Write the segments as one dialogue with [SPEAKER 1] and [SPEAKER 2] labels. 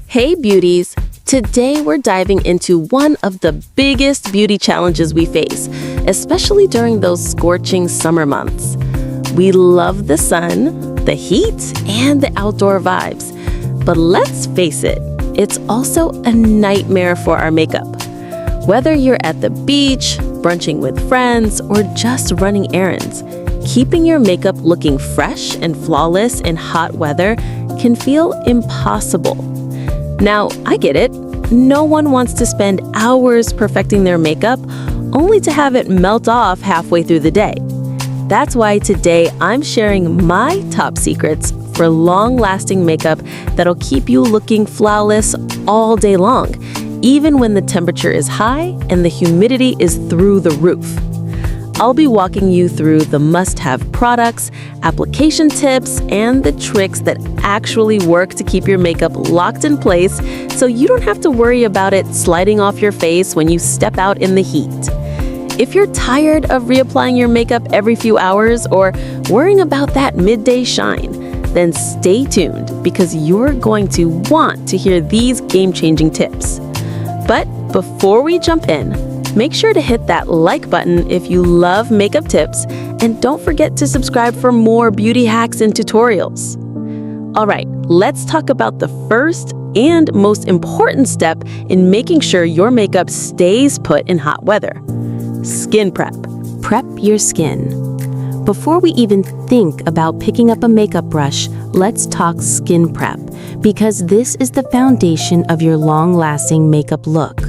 [SPEAKER 1] Hey beauties! Today we're diving into one of the biggest beauty challenges we face, especially during those scorching summer months. We love the sun, the heat, and the outdoor vibes. But let's face it, it's also a nightmare for our makeup. Whether you're at the beach, brunching with friends, or just running errands, keeping your makeup looking fresh and flawless in hot weather can feel impossible. Now, I get it. No one wants to spend hours perfecting their makeup only to have it melt off halfway through the day. That's why today I'm sharing my top secrets for long-lasting makeup that'll keep you looking flawless all day long, even when the temperature is high and the humidity is through the roof. I'll be walking you through the must-have products, application tips, and the tricks that actually work to keep your makeup locked in place so you don't have to worry about it sliding off your face when you step out in the heat. If you're tired of reapplying your makeup every few hours or worrying about that midday shine, then stay tuned because you're going to want to hear these game-changing tips. But before we jump in, make sure to hit that like button if you love makeup tips, and don't forget to subscribe for more beauty hacks and tutorials. All right, let's talk about the first and most important step in making sure your makeup stays put in hot weather: skin prep. Prep your skin. Before we even think about picking up a makeup brush, let's talk skin prep, because this is the foundation of your long-lasting makeup look.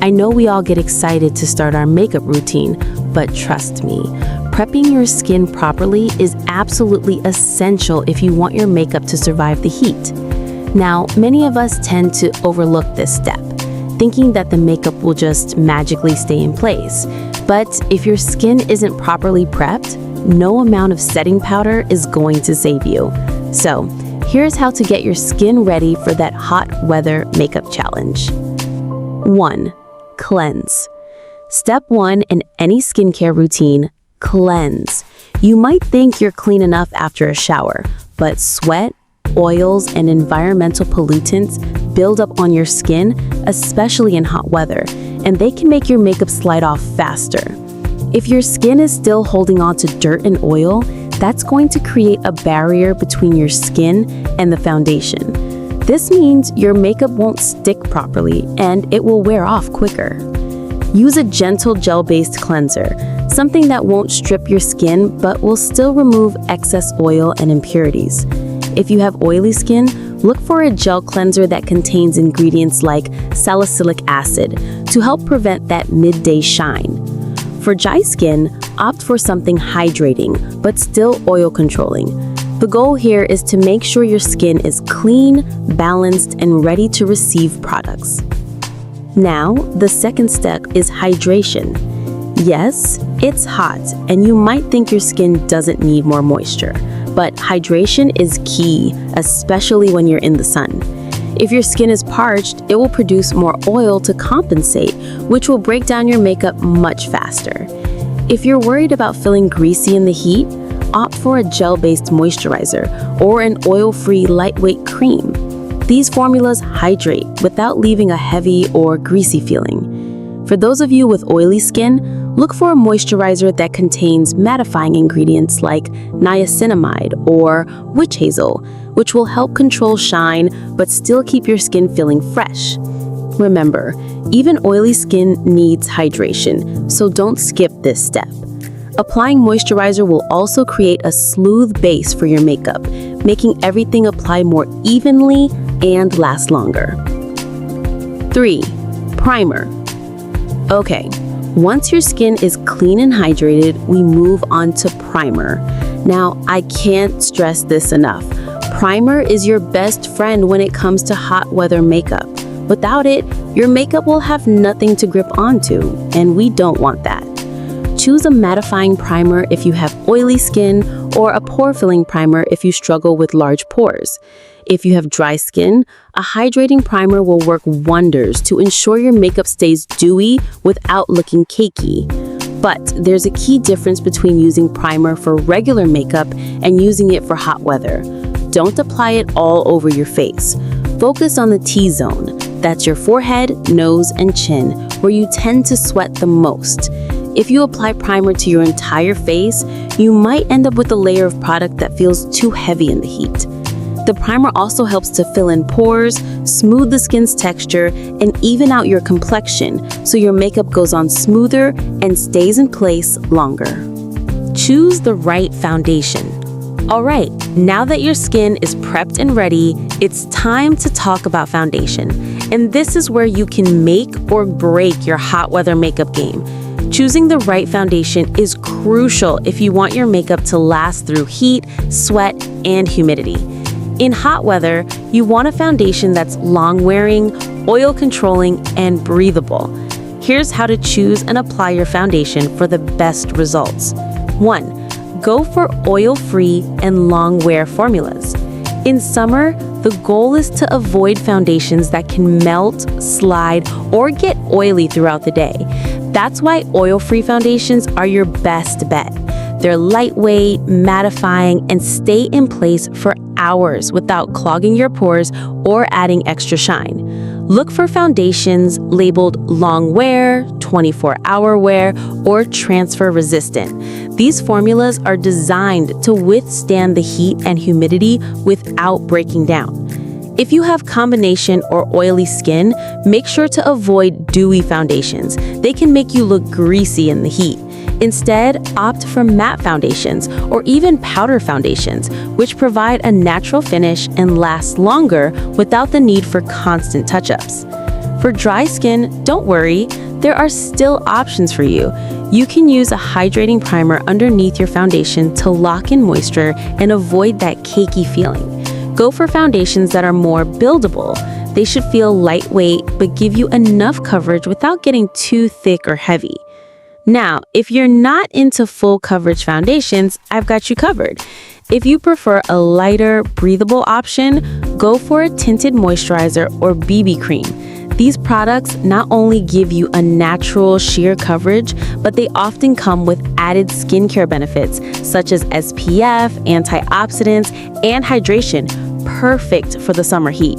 [SPEAKER 1] I know we all get excited to start our makeup routine, but trust me, prepping your skin properly is absolutely essential if you want your makeup to survive the heat. Now, many of us tend to overlook this step, thinking that the makeup will just magically stay in place. But if your skin isn't properly prepped, no amount of setting powder is going to save you. So, here's how to get your skin ready for that hot weather makeup challenge. 1. Cleanse. Step 1 in any skincare routine: cleanse. You might think you're clean enough after a shower, but sweat, oils, and environmental pollutants build up on your skin, especially in hot weather, and they can make your makeup slide off faster. If your skin is still holding on to dirt and oil, that's going to create a barrier between your skin and the foundation. This means your makeup won't stick properly and it will wear off quicker. Use a gentle gel-based cleanser, something that won't strip your skin but will still remove excess oil and impurities. If you have oily skin, look for a gel cleanser that contains ingredients like salicylic acid to help prevent that midday shine. For dry skin, opt for something hydrating but still oil controlling. The goal here is to make sure your skin is clean, balanced, and ready to receive products. Now, the second step is hydration. Yes, it's hot, and you might think your skin doesn't need more moisture, but hydration is key, especially when you're in the sun. If your skin is parched, it will produce more oil to compensate, which will break down your makeup much faster. If you're worried about feeling greasy in the heat, opt for a gel-based moisturizer or an oil-free lightweight cream. These formulas hydrate without leaving a heavy or greasy feeling. For those of you with oily skin, look for a moisturizer that contains mattifying ingredients like niacinamide or witch hazel, which will help control shine but still keep your skin feeling fresh. Remember, even oily skin needs hydration, so don't skip this step. Applying moisturizer will also create a smooth base for your makeup, making everything apply more evenly and last longer. 3. Primer. Okay, once your skin is clean and hydrated, we move on to primer. Now, I can't stress this enough. Primer is your best friend when it comes to hot weather makeup. Without it, your makeup will have nothing to grip onto, and we don't want that. Choose a mattifying primer if you have oily skin, or a pore-filling primer if you struggle with large pores. If you have dry skin, a hydrating primer will work wonders to ensure your makeup stays dewy without looking cakey. But there's a key difference between using primer for regular makeup and using it for hot weather. Don't apply it all over your face.
[SPEAKER 2] Focus on the T-zone. That's your forehead, nose, and chin, where you tend to sweat the most. If you apply primer to your entire face, you might end up with a layer of product that feels too heavy in the heat. The primer also helps to fill in pores, smooth the skin's texture, and even out your complexion, so your makeup goes on smoother and stays in place longer. Choose the right foundation. Alright, now that your skin is prepped and ready, it's time to talk about foundation. And this is where you can make or break your hot weather makeup game. Choosing the right foundation is crucial if you want your makeup to last through heat, sweat, and humidity. In hot weather, you want a foundation that's long-wearing, oil-controlling, and breathable. Here's how to choose and apply your foundation for the best results. 1. Go for oil-free and long-wear formulas. In summer, the goal is to avoid foundations that can melt, slide, or get oily throughout the day. That's why oil-free foundations are your best bet. They're lightweight, mattifying, and stay in place for hours without clogging your pores or adding extra shine. Look for foundations labeled long wear, 24-hour wear, or transfer resistant. These formulas are designed to withstand the heat and humidity without breaking down. If you have combination or oily skin, make sure to avoid dewy foundations. They can make you look greasy in the heat. Instead, opt for matte foundations or even powder foundations, which provide a natural finish and last longer without the need for constant touch-ups. For dry skin, don't worry, there are still options for you. You can use a hydrating primer underneath your foundation to lock in moisture and avoid that cakey feeling. Go for foundations that are more buildable. They should feel lightweight but give you enough coverage without getting too thick or heavy. Now, if you're not into full coverage foundations, I've got you covered. If you prefer a lighter, breathable option, go for a tinted moisturizer or BB cream. These products not only give you a natural sheer coverage, but they often come with added skincare benefits such as SPF, antioxidants, and hydration, perfect for the summer heat.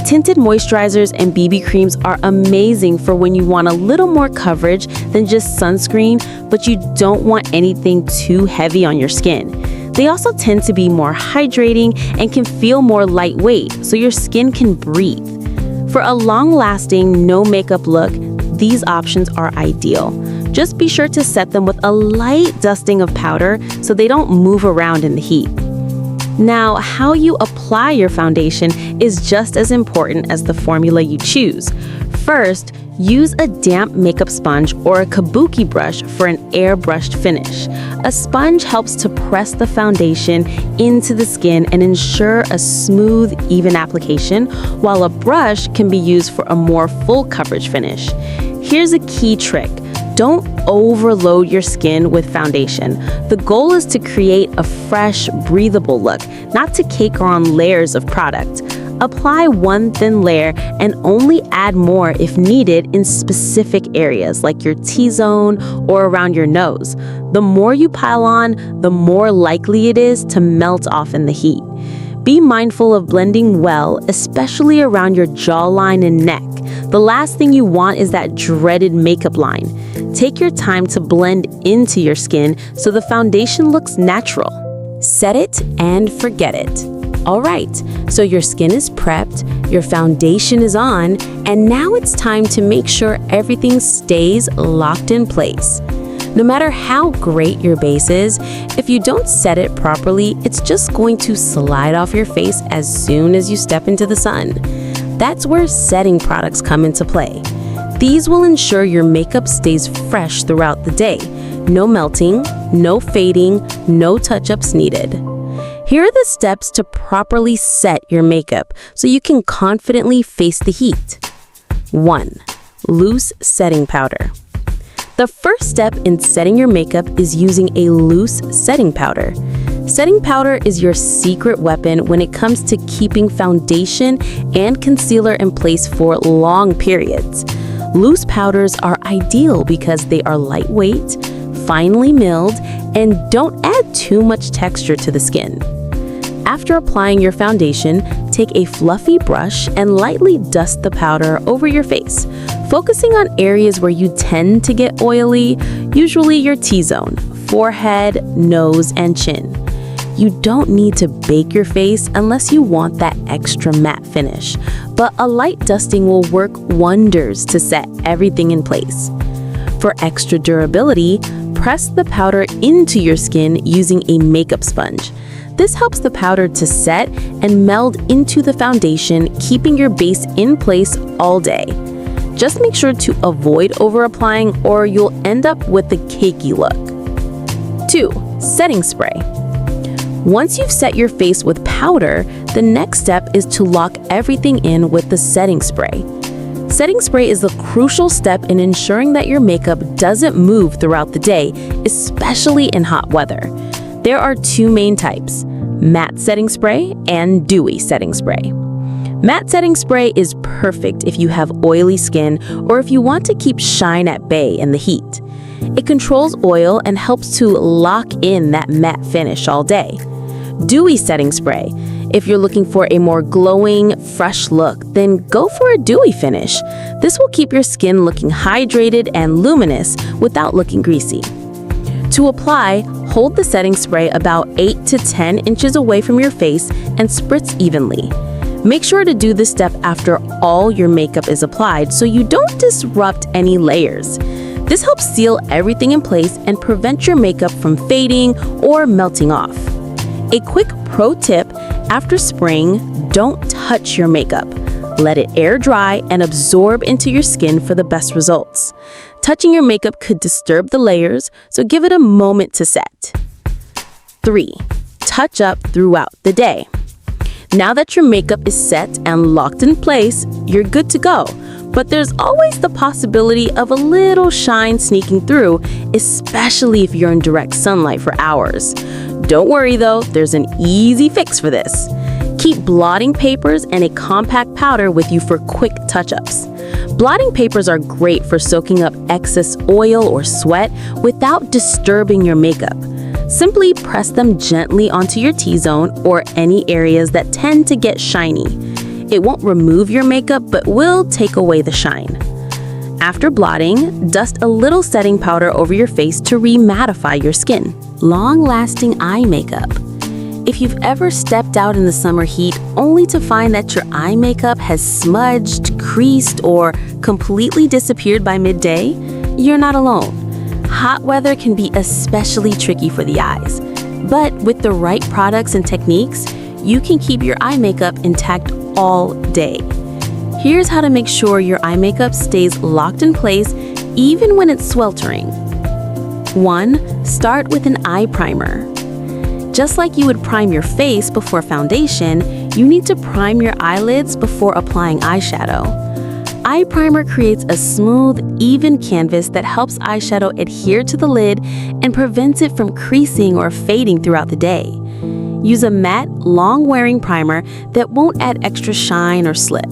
[SPEAKER 2] Tinted moisturizers and BB creams are amazing for when you want a little more coverage than just sunscreen, but you don't want anything too heavy on your skin. They also tend to be more hydrating and can feel more lightweight, so your skin can breathe. For a long-lasting, no-makeup look, these options are ideal. Just be sure to set them with a light dusting of powder so they don't move around in the heat. Now, how you apply your foundation is just as important as the formula you choose. First, use a damp makeup sponge or a kabuki brush for an airbrushed finish. A sponge helps to press the foundation into the skin and ensure a smooth, even application, while a brush can be used for a more full coverage finish. Here's a key trick. Don't overload your skin with foundation. The goal is to create a fresh, breathable look, not to cake on layers of product. Apply one thin layer and only add more if needed in specific areas like your T-zone or around your nose. The more you pile on, the more likely it is to melt off in the heat. Be mindful of blending well, especially around your jawline and neck. The last thing you want is that dreaded makeup line. Take your time to blend into your skin so the foundation looks natural. Set it and forget it. All right, so your skin is prepped, your foundation is on, and now it's time to make sure everything stays locked in place. No matter how great your base is, if you don't set it properly, it's just going to slide off your face as soon as you step into the sun. That's where setting products come into play. These will ensure your makeup stays fresh throughout the day. No melting, no fading, no touch-ups needed. Here are the steps to properly set your makeup so you can confidently face the heat. 1. Loose setting powder. The first step in setting your makeup is using a loose setting powder. Setting powder is your secret weapon when it comes to keeping foundation and concealer in place for long periods. Loose powders are ideal because they are lightweight, finely milled, and don't add too much texture to the skin. After applying your foundation, take a fluffy brush and lightly dust the powder over your face, focusing on areas where you tend to get oily, usually your T-zone, forehead, nose, and chin. You don't need to bake your face unless you want that extra matte finish, but a light dusting will work wonders to set everything in place. For extra durability, press the powder into your skin using a makeup sponge. This helps the powder to set and meld into the foundation, keeping your base in place all day. Just make sure to avoid over-applying or you'll end up with the cakey look. 2. Setting spray. Once you've set your face with powder, the next step is to lock everything in with the setting spray. Setting spray is the crucial step in ensuring that your makeup doesn't move throughout the day, especially in hot weather. There are two main types: matte setting spray and dewy setting spray. Matte setting spray is perfect if you have oily skin or if you want to keep shine at bay in the heat. It controls oil and helps to lock in that matte finish all day. Dewy setting spray. If you're looking for a more glowing, fresh look, then go for a dewy finish. This will keep your skin looking hydrated and luminous without looking greasy. To apply, hold the setting spray about 8 to 10 inches away from your face and spritz evenly. Make sure to do this step after all your makeup is applied so you don't disrupt any layers. This helps seal everything in place and prevent your makeup from fading or melting off. A quick pro tip: after spraying, don't touch your makeup. Let it air dry and absorb into your skin for the best results. Touching your makeup could disturb the layers, so give it a moment to set. 3. Touch up throughout the day. Now that your makeup is set and locked in place, you're good to go. But there's always the possibility of a little shine sneaking through, especially if you're in direct sunlight for hours. Don't worry though, there's an easy fix for this. Keep blotting papers and a compact powder with you for quick touch-ups. Blotting papers are great for soaking up excess oil or sweat without disturbing your makeup. Simply press them gently onto your T-zone or any areas that tend to get shiny. It won't remove your makeup, but will take away the shine. After blotting, dust a little setting powder over your face to re-mattify your skin. Long-lasting eye makeup. If you've ever stepped out in the summer heat only to find that your eye makeup has smudged, creased, or completely disappeared by midday, you're not alone. Hot weather can be especially tricky for the eyes, but with the right products and techniques, you can keep your eye makeup intact all day. Here's how to make sure your eye makeup stays locked in place even when it's sweltering. 1. Start with an eye primer. Just like you would prime your face before foundation, you need to prime your eyelids before applying eyeshadow. Eye primer creates a smooth, even canvas that helps eyeshadow adhere to the lid and prevents it from creasing or fading throughout the day. Use a matte, long-wearing primer that won't add extra shine or slip.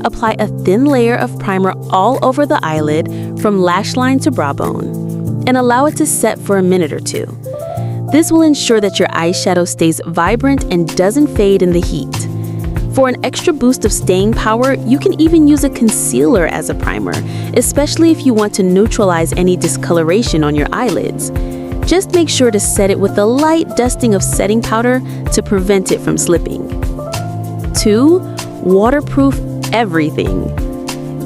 [SPEAKER 2] Apply a thin layer of primer all over the eyelid from lash line to brow bone, and allow it to set for a minute or two. This will ensure that your eyeshadow stays vibrant and doesn't fade in the heat. For an extra boost of staying power, you can even use a concealer as a primer, especially if you want to neutralize any discoloration on your eyelids. Just make sure to set it with a light dusting of setting powder to prevent it from slipping. 2. Waterproof everything.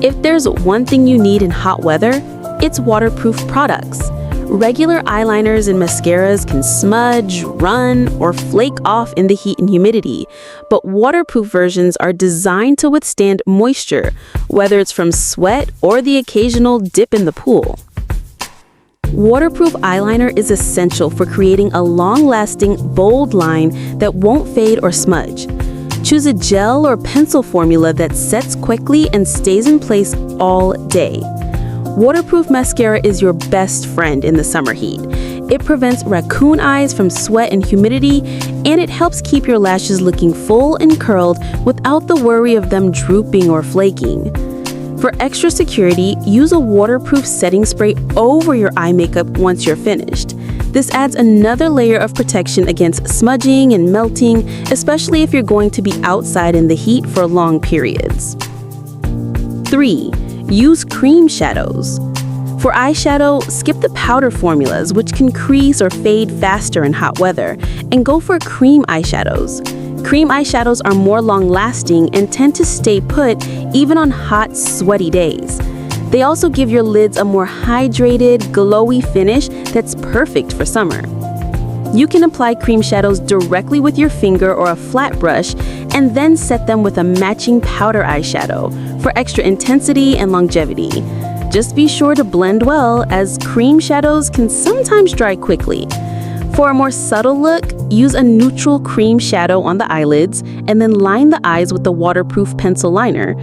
[SPEAKER 2] If there's one thing you need in hot weather, it's waterproof products. Regular eyeliners and mascaras can smudge, run, or flake off in the heat and humidity, but waterproof versions are designed to withstand moisture, whether it's from sweat or the occasional dip in the pool. Waterproof eyeliner is essential for creating a long-lasting, bold line that won't fade or smudge. Choose a gel or pencil formula that sets quickly and stays in place all day. Waterproof mascara is your best friend in the summer heat. It prevents raccoon eyes from sweat and humidity, and it helps keep your lashes looking full and curled without the worry of them drooping or flaking. For extra security, use a waterproof setting spray over your eye makeup once you're finished. This adds another layer of protection against smudging and melting, especially if you're going to be outside in the heat for long periods. 3. Use cream shadows. For eyeshadow, skip the powder formulas, which can crease or fade faster in hot weather, and go for cream eyeshadows. Cream eyeshadows are more long-lasting and tend to stay put even on hot, sweaty days. They also give your lids a more hydrated, glowy finish that's perfect for summer. You can apply cream shadows directly with your finger or a flat brush and then set them with a matching powder eyeshadow for extra intensity and longevity. Just be sure to blend well, as cream shadows can sometimes dry quickly. For a more subtle look, use a neutral cream shadow on the eyelids and then line the eyes with the waterproof pencil liner.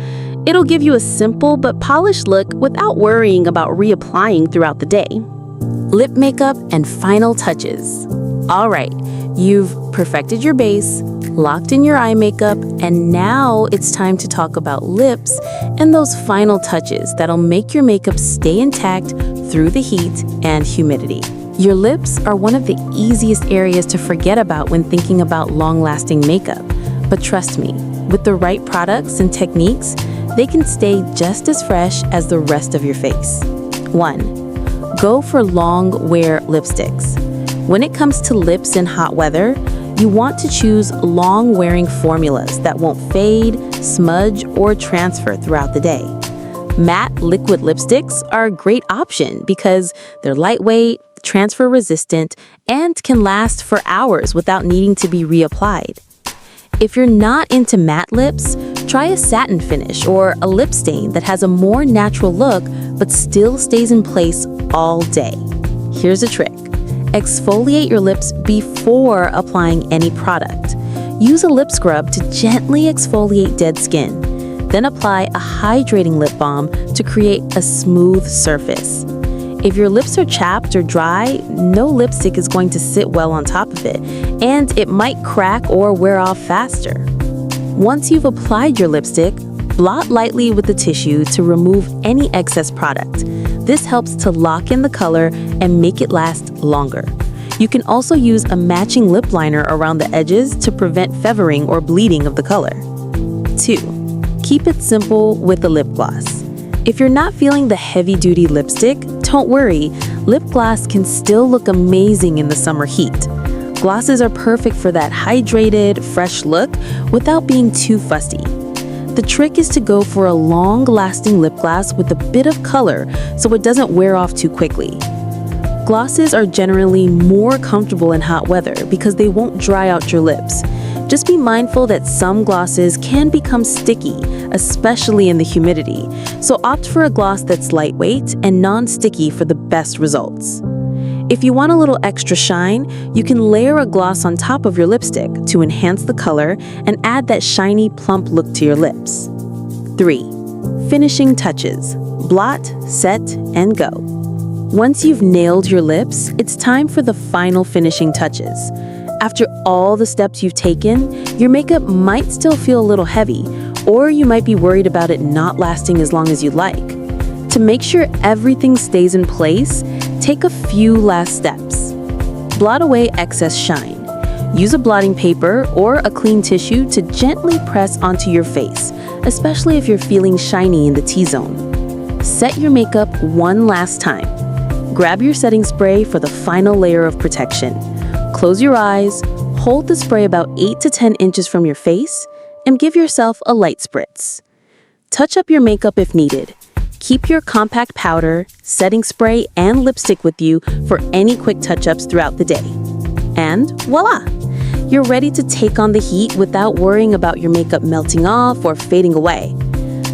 [SPEAKER 2] It'll give you a simple but polished look without worrying about reapplying throughout the day. Lip makeup and final touches. All right, you've perfected your base, locked in your eye makeup, and now it's time to talk about lips and those final touches that'll make your makeup stay intact through the heat and humidity. Your lips are one of the easiest areas to forget about when thinking about long-lasting makeup. But trust me, with the right products and techniques, they can stay just as fresh as the rest of your face. 1. Go for long wear lipsticks. When it comes to lips in hot weather, you want to choose long-wearing formulas that won't fade, smudge, or transfer throughout the day. Matte liquid lipsticks are a great option because they're lightweight, transfer-resistant, and can last for hours without needing to be reapplied. If you're not into matte lips, try a satin finish or a lip stain that has a more natural look but still stays in place all day. Here's a trick. Exfoliate your lips before applying any product. Use a lip scrub to gently exfoliate dead skin. Then apply a hydrating lip balm to create a smooth surface. If your lips are chapped or dry, no lipstick is going to sit well on top of it, and it might crack or wear off faster. Once you've applied your lipstick, blot lightly with the tissue to remove any excess product. This helps to lock in the color and make it last longer. You can also use a matching lip liner around the edges to prevent feathering or bleeding of the color. 2. Keep it simple with a lip gloss. If you're not feeling the heavy-duty lipstick, don't worry, lip gloss can still look amazing in the summer heat. Glosses are perfect for that hydrated, fresh look without being too fussy. The trick is to go for a long-lasting lip gloss with a bit of color so it doesn't wear off too quickly. Glosses are generally more comfortable in hot weather because they won't dry out your lips. Just be mindful that some glosses can become sticky, especially in the humidity, so opt for a gloss that's lightweight and non-sticky for the best results. If you want a little extra shine, you can layer a gloss on top of your lipstick to enhance the color and add that shiny, plump look to your lips. 3. Finishing touches. Blot, set, and go. Once you've nailed your lips, it's time for the final finishing touches. After all the steps you've taken, your makeup might still feel a little heavy, or you might be worried about it not lasting as long as you'd like. To make sure everything stays in place, take a few last steps. Blot away excess shine. Use a blotting paper or a clean tissue to gently press onto your face, especially if you're feeling shiny in the T-zone. Set your makeup one last time. Grab your setting spray for the final layer of protection. Close your eyes, hold the spray about 8 to 10 inches from your face, and give yourself a light spritz. Touch up your makeup if needed. Keep your compact powder, setting spray, and lipstick with you for any quick touch-ups throughout the day. And voila! You're ready to take on the heat without worrying about your makeup melting off or fading away.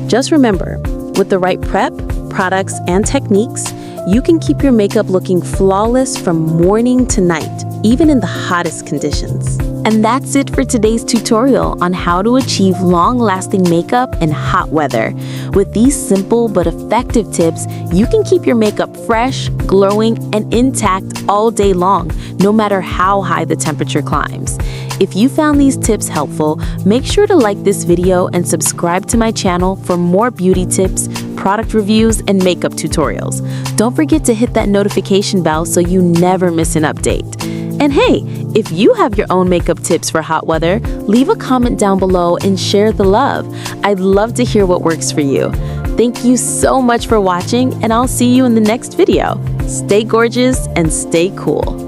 [SPEAKER 2] Just remember, with the right prep, products, and techniques, you can keep your makeup looking flawless from morning to night, even in the hottest conditions. And that's it for today's tutorial on how to achieve long-lasting makeup in hot weather. With these simple but effective tips, you can keep your makeup fresh, glowing, and intact all day long, no matter how high the temperature climbs. If you found these tips helpful, make sure to like this video and subscribe to my channel for more beauty tips, product reviews, and makeup tutorials. Don't forget to hit that notification bell so you never miss an update. And hey, if you have your own makeup tips for hot weather, leave a comment down below and share the love. I'd love to hear what works for you. Thank you so much for watching, and I'll see you in the next video. Stay gorgeous and stay cool.